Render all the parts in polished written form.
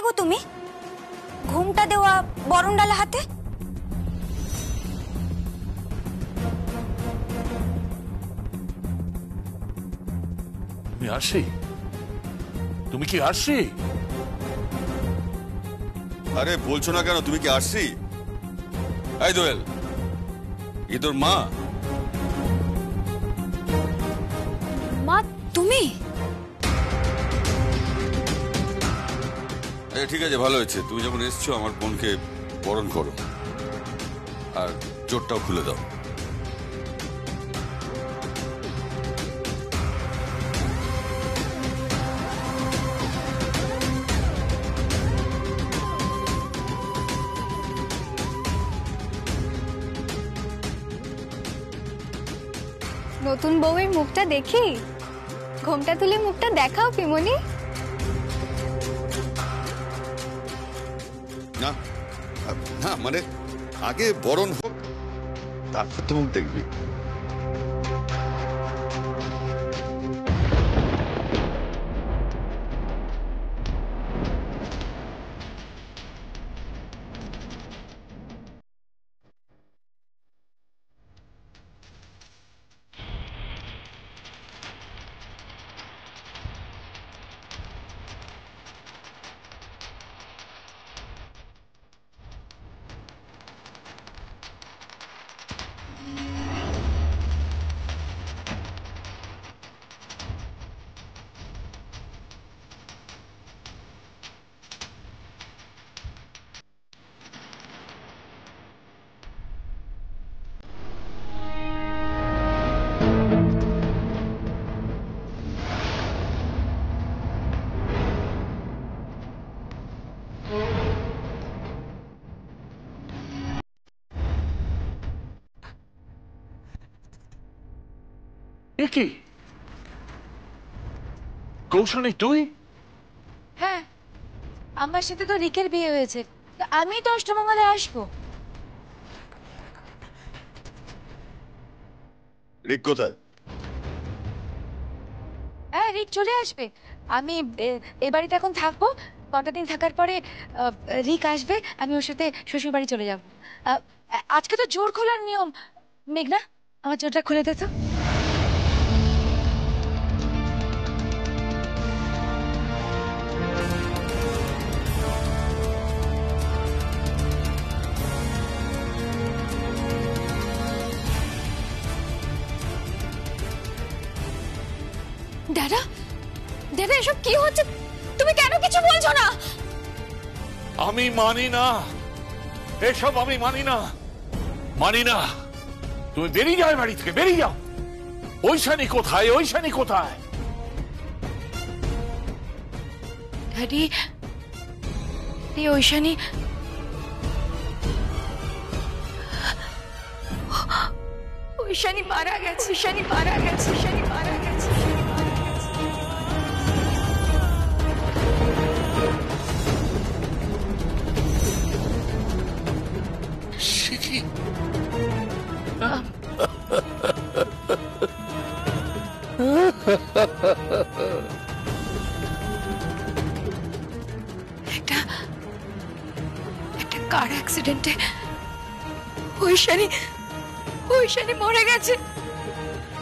গো তুমি? ঘুমটা দেওয়া বরণ ডালা হাতে। তুমি আসি? তুমি কি আসি? আরে বলছো না কেন তুমি কি আসছি? এই দোয়েল, এ তোর মা? মা তুমি? ঠিক আছে, ভালো হয়েছে। তুমি যখন এসছো আমার বোনকে বরণ করো, আর চোরটাও খুলে দাও। নতুন বউয়ের মুখটা দেখি, ঘোমটা তুলে মুখটা দেখাও পিমনি। না না, মানে আগে বরণ হোক, তারপর তো মুখ দেখবি। কি কৌশানী তুই? হ্যাঁ, আমার সাথে তো রিকের বিয়ে হয়েছে, আমি তো অষ্টমঙ্গলে আসবো। রিক কোথায়? হ্যাঁ, রিক চলে আসবে। আমি এ বাড়িতে এখন থাকবো, কটা দিন থাকার পরে রিক আসবে, আমি ওর সাথে শ্বশুর বাড়ি চলে যাবো। আজকে তো জোর খোলার নিয়ম। মেঘনা, আমার জোরটা খুলে দে তো। দাদা, দাদা এসব কি হচ্ছে? তুমি কেন কিছু বলছো না? আমি মানি না এসব, আমি মানি না, মানি না। তুমি বেরিয়ে যাও বাড়ি থেকে, বেরিয়ে যাও। ঐশানী কোথায়? ঐশানী কোথায়? ড্যাডি, ঐশানী ঐশানী মারা গেছে, ঐশানী মারা গেছে, ঐশানী মারা গেছে। একটা কার অ্যাক্সিডেন্টে ঐশানী মরে গেছে,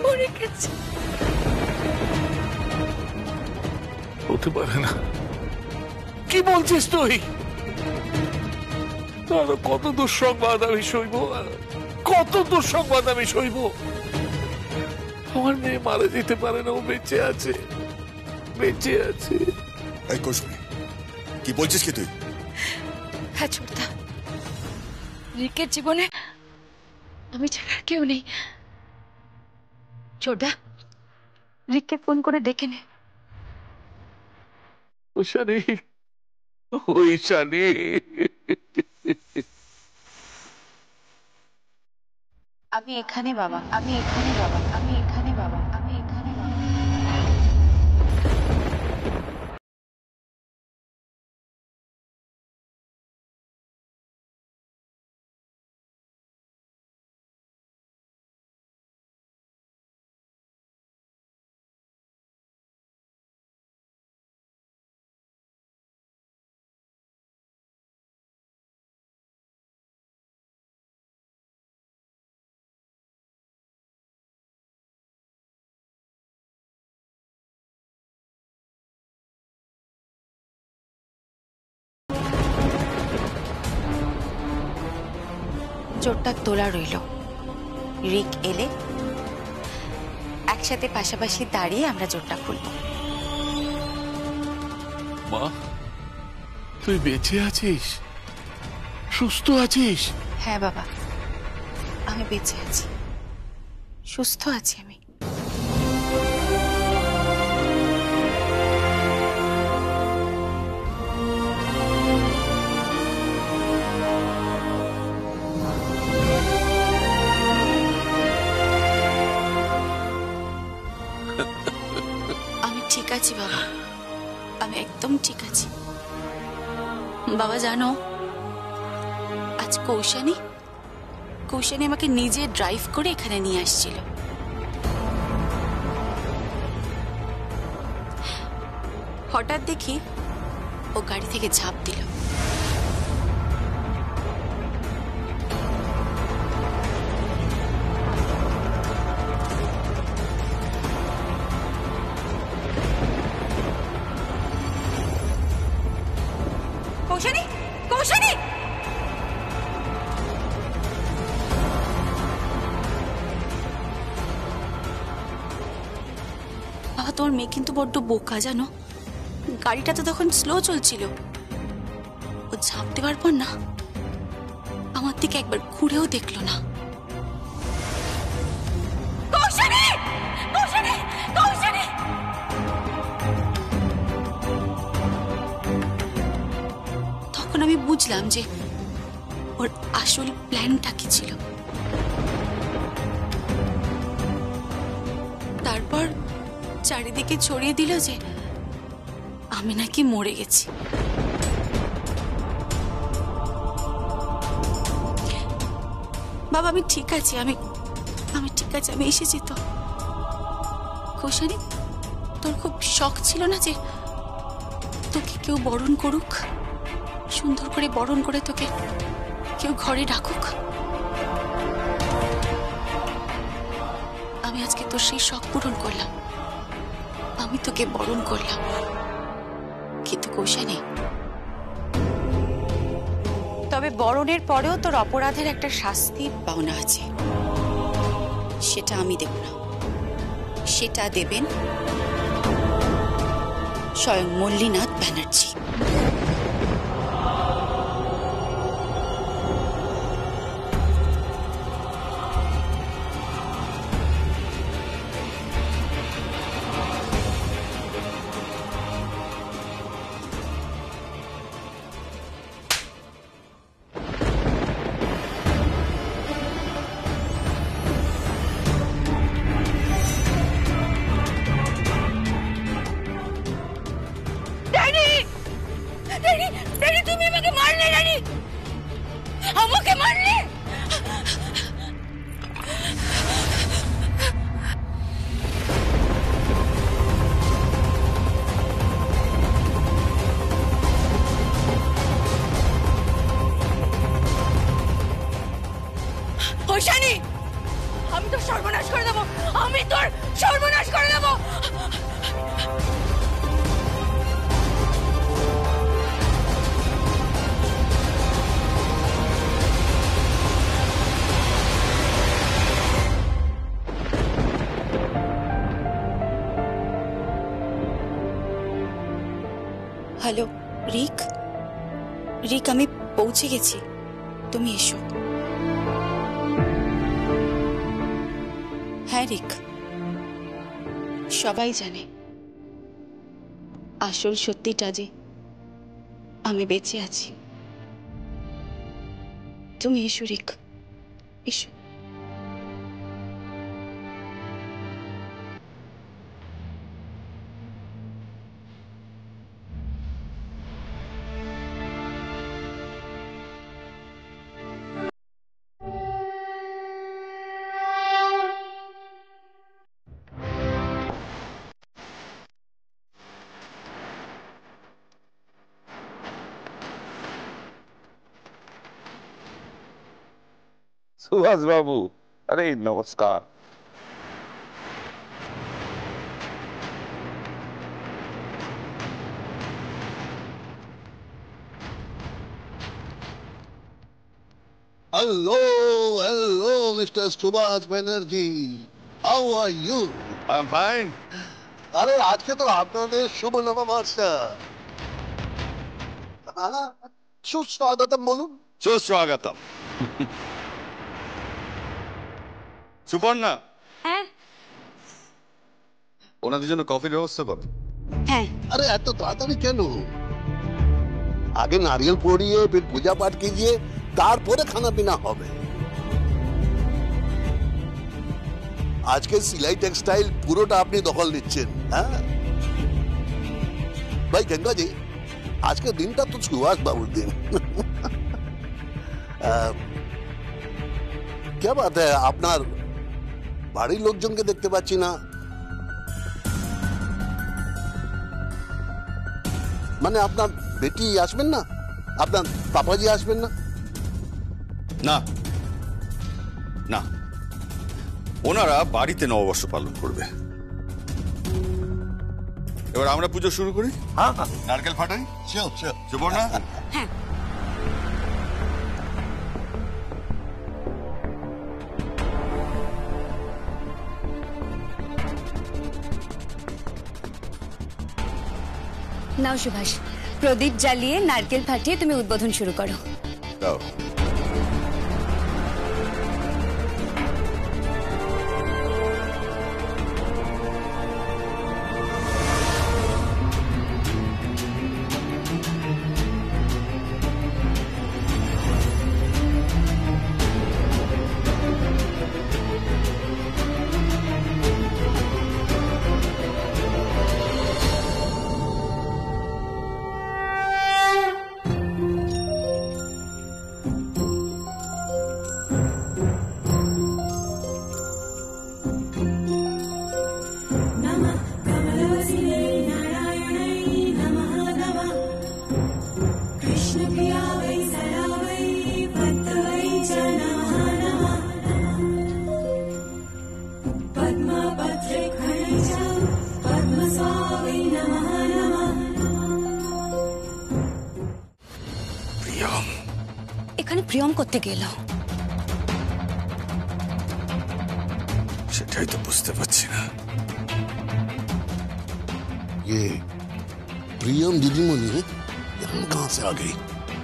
মরে গেছে। হতে পারে না। কি বলছিস তুই? আরো কত দুঃসংবাদ আমি সইব, কত দুঃসংবাদ আমি সইব। আমার মেয়ে মারা যেতে পারে না, ও বেঁচে আছে, বেঁচে আছে। এই কৌশলী, কি বলছিস কি তুই? হ্যাঁ ছোটদা, রিকের জীবনে আমি ছাড়া কেউ নেই। ছোটদা, রিককে ফোন করে ডেকে নে। ঐশানী, ঐশানী। আমি এখানে বাবা, আমি এখানে বাবা, আমি এখানে বাবা, আমি এখানে বাবা। জোরটা তোলা রইল। রিক এলে একসাথে পাশাপাশি দাঁড়িয়ে আমরা জোরটা খুলব। মা, তুই বেঁচে আছিস? সুস্থ আছিস? হ্যাঁ বাবা, আমি বেঁচে আছি, সুস্থ আছি আমি। আমি ঠিক আছি বাবা, আমি একদম ঠিক আছি। বাবা জানো, আজ কৌশানী আমাকে নিজে ড্রাইভ করে এখানে নিয়ে আসছিল। হঠাৎ দেখি ও গাড়ি থেকে ঝাঁপ দিল। কৌশানী, কৌশানী! বাবা, তোমার মেয়ে কিন্তু বড্ড বোকা জানো। গাড়িটা তো তখন স্লো চলছিল। ও ঝাঁপ দেওয়ার পর না আমার দিকে একবার ঘুরেও দেখলো না। কৌশানী! কৌশানী! কৌশানী! তখন আমি বুঝলাম যে ওর আসল প্ল্যানটা কি ছিল। তারপর চারিদিকে ছড়িয়ে দিল যে আমি নাকি মরে গেছি। বাবা, আমি ঠিক আছি, আমি ঠিক আছে, আমি এসেছি তো। কৌশানী, তোর খুব শখ ছিল না যে তোকে কেউ বরণ করুক, সুন্দর করে বরণ করে তোকে কেউ ঘরে ডাকুক? আমি আজকে তোর সেই শখ পূরণ করলাম, আমি তোকে বরণ করলাম। কিন্তু কৌশানী, তবে বরণের পরেও তোর অপরাধের একটা শাস্তির পাওনা আছে, সেটা আমি দেব না, সেটা দেবেন স্বয়ং মল্লীনাথ ব্যানার্জি। তুমি আমাকে মারলে রানী, আমাকে মারলে। কৌশানী, আমি তোর সর্বনাশ করে দেবো, আমি তোর সর্বনাশ করে দেবো। হ্যালো রিক, রিক আমি পৌঁছে গেছি, তুমি এসো। হ্যাঁ রিক, সবাই জানে আসল সত্যিটা যে আমি বেঁচে আছি। তুমি এসো রিক, এসো। सुभाष बाबू, अरे नमस्कार। Hello, hello, Mr. Subhash Banerjee. How are you? I'm fine. আরে আজকে তো আপনাদের শুভ নববর্ষ। সুস্বাগতম বলুন। সুস্বাগতম। সুপর্ণা, হ্যাঁ ওনাদের জন্য কফির ব্যবস্থা কর। হ্যাঁ আরে এত তাড়াতাড়ি কেন? আগে নারিয়েল পড়িয়ে ফির পূজা পাঠ कीजिए তারপরে খানা পিনা হবে। আজকে সিলাই টেক্সটাইল পুরোটা আপনি দখল নিচ্ছেন। হ্যাঁ ভাই গঙ্গা জি, আজকে দিনটা তো সুভাষ বাবুর দিন। क्या बात है, আপনার বাড়ির লোকজনকে দেখতে পাচ্ছি না। মানে আপনার বেটি আসবেন না, আপনার পাপাজি আসবেন না? না না, ওনারা বাড়িতে নববর্ষ পালন করবে। এবার আমরা পুজো শুরু করি। হ্যাঁ নারকেল ফাটাই। Sure sure. সুপর্ণা, নাও সুভাষ, প্রদীপ জ্বালিয়ে নারকেল ফাটিয়ে তুমি উদ্বোধন শুরু করো। দাও। এখানে প্রিয়ম করতে গেল? সেটাই তো বুঝতে পারছি না। ये प्रियम दीदीमणि यहाँ कहाँ से आ गई?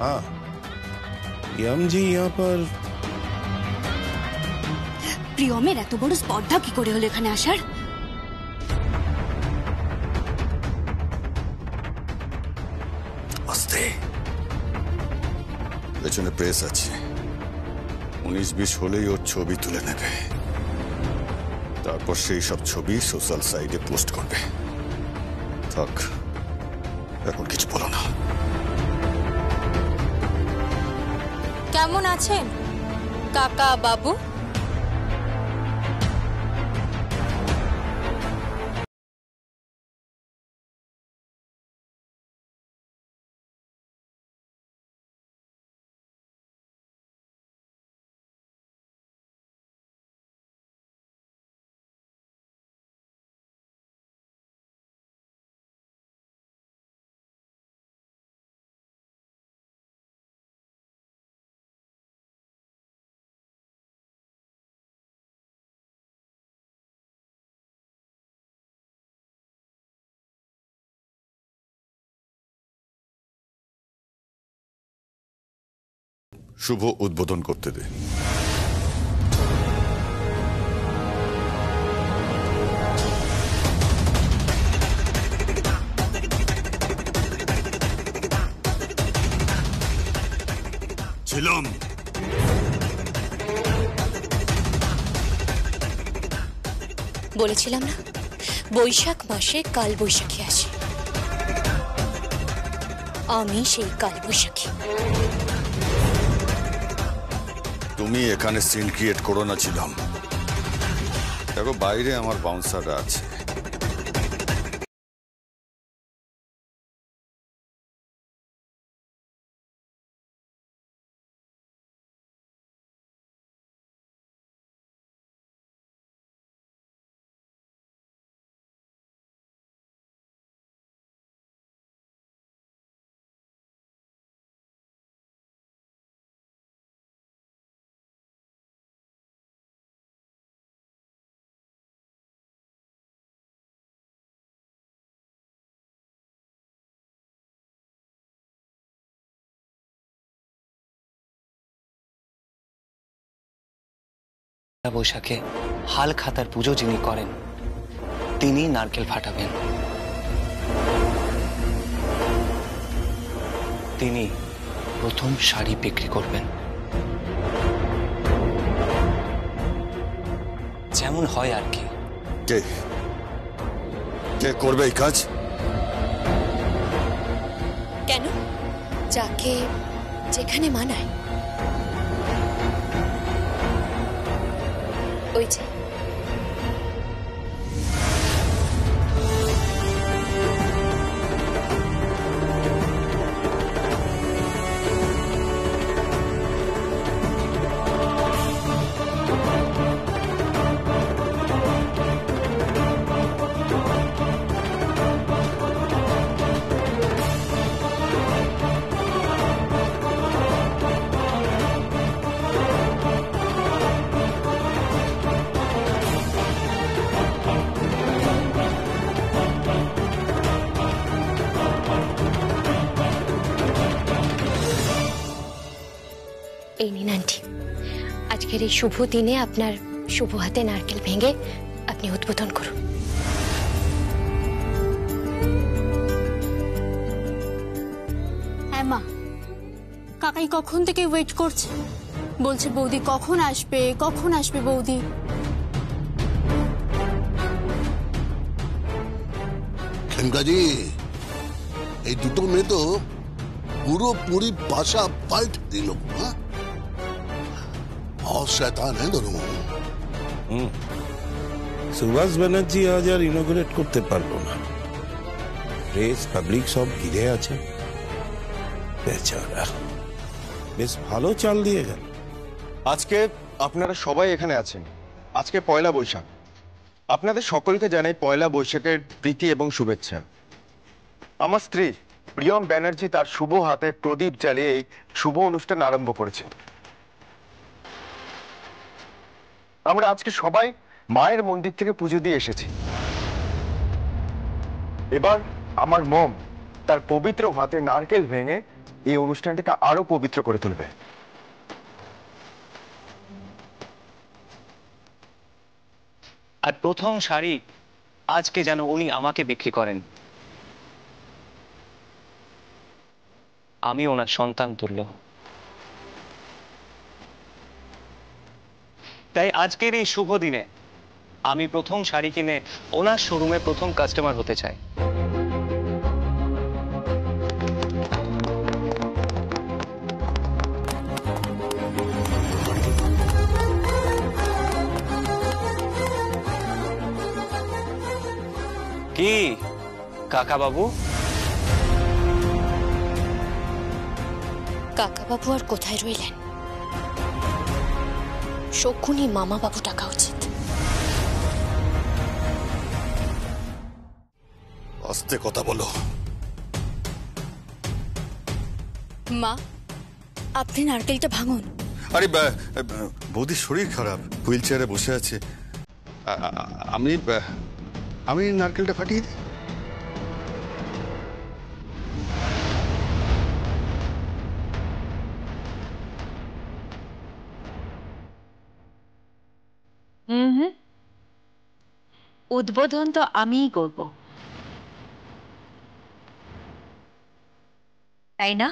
हाँ, यम जी यहाँ पर। প্রিয়মের এত বড় স্পর্ধা কি করে হলো এখানে আসার? আস্তে, পেছনে প্রেস আছে, 19-20 হলেই ওর ছবি তুলে নেবে, তারপর সেই সব ছবি সোশ্যাল সাইটে পোস্ট করবে। থাক, এখন কিছু বলো না। কেমন আছেন কাকা বাবু? শুভ উদ্বোধন করতে দে। ছিলাম বলেছিলাম না বৈশাখ মাসে কাল বৈশাখী আসে, আমি সেই কাল বৈশাখী। তুমি এখানে সিন ক্রিয়েট করো না ছিলাম। দেখো, বাইরে আমার বাউন্সাররা আছে, বৈশাখে হাল খাতার পুজো যিনি করেন তিনি নারকেল ফাটাবেন। তিনি প্রথম শাড়ি বিক্রি করবেন। যেমন হয় আর কি। কে কে করবে এই কাজ? কেন? যাকে যেখানে মানায়। ওই যে এই নিন আন্টি, আজকের এই শুভ দিনে আপনার শুভ হাতে নারকেল ভেঙে আপনি উদ্বোধন করুন। হ্যাঁ মা, কাকাই কখন থেকে ওয়েট করছে, বলছে বৌদি কখন আসবে বৌদি। খেমকাজি, এই দুটো মেয়ে তো পুরোপুরি পাশা পাল্ট দিল। और शैतान है दोनों। সুভাষ ব্যানার্জি আজ আর ইনগ্রেট করতে পারলো না। প্রেস পাবলিক সব ঘিরে আছে। বেচারা বেশ ভালো চাল দিয়ে গেল। আজকে আপনারা সবাই এখানে আছেন। আজকে পয়লা বৈশাখ। আপনাদের সকলকে জানাই পয়লা বৈশাখের প্রীতি এবং শুভেচ্ছা। আমার স্ত্রী প্রিয়ম ব্যানার্জি তার শুভ হাতে প্রদীপ জ্বালিয়ে এই শুভ অনুষ্ঠান আরম্ভ করেছে। আমরা আজকে সবাই মায়ের মন্দির থেকে পুজো দিয়ে এসেছি। এবার আমার মম তার পবিত্র হাতে নারকেল ভেঙে এই অনুষ্ঠানটাকে আরো পবিত্র করে তুলবে। আর প্রথম শাড়ি আজকে যেন উনি আমাকে বিক্রি করেন। আমি ওনার সন্তান তুল্য। তাই আজকের এই শুভ দিনে আমি প্রথম শাড়ি কিনে ওনার শোরুমে প্রথম কাস্টমার হতে চাই। কি কাকা বাবু? কাকা বাবু আর কোথায় রইলেন? শকুনি মামা বাবু ডাকা উচিত। আস্তে কথা বলো। মা, আপনি নারকেলটা ভাঙুন। আরে বৌদির শরীর খারাপ, হুইল চেয়ারে বসে আছে। আমি নারকেলটা ফাটিয়ে দিই। উদ্বোধন তো আমিই করব, তাই না?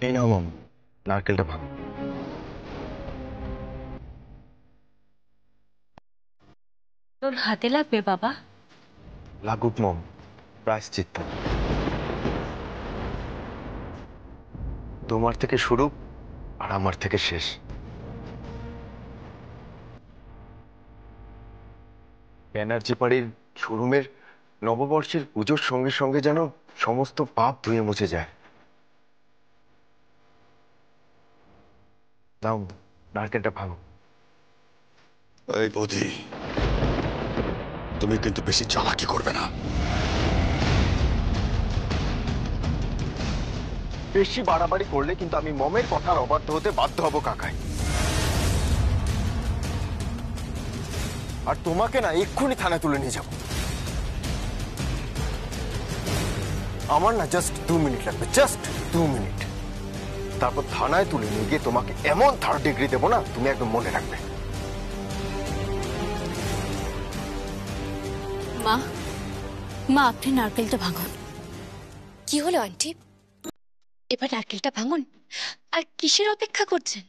এই নাও মম, নারকেলটা ভাঙ। তোর হাতে লাগবে বাবা? লাগুক মম, প্রায়শ্চিত্ত। তোমার থেকে শুরু আর আমার থেকে শেষ। ব্যানার্জি বাড়ির শোরুমের নববর্ষের পুজোর সঙ্গে সঙ্গে যেন সমস্ত পাপ ধুয়ে মুছে যায়। দাও নারকেলটা ভাঙো। এই বৌদি, তুমি কিন্তু বেশি চালাকি করবে না। বেশি বাড়াবাড়ি করলে কিন্তু আমি মমের কথার অবাধ্য হতে বাধ্য হব কাকাই। আর তোমাকে না এক্ষুনি থানায় তুলে নিয়ে যাব। আমার না জাস্ট 2 মিনিট লাগবে, জাস্ট 2 মিনিট। তারপর থানায় তুলে নিয়ে গিয়ে তোমাকে এমন 3rd ডিগ্রি দেবো না, তুমি একদম মনে রাখবে। মা, মা আপনি নারকেলটা ভাঙুন। কি হলো আন্টি? এবার নারকেলটা ভাঙুন। আর কিসের অপেক্ষা করছেন?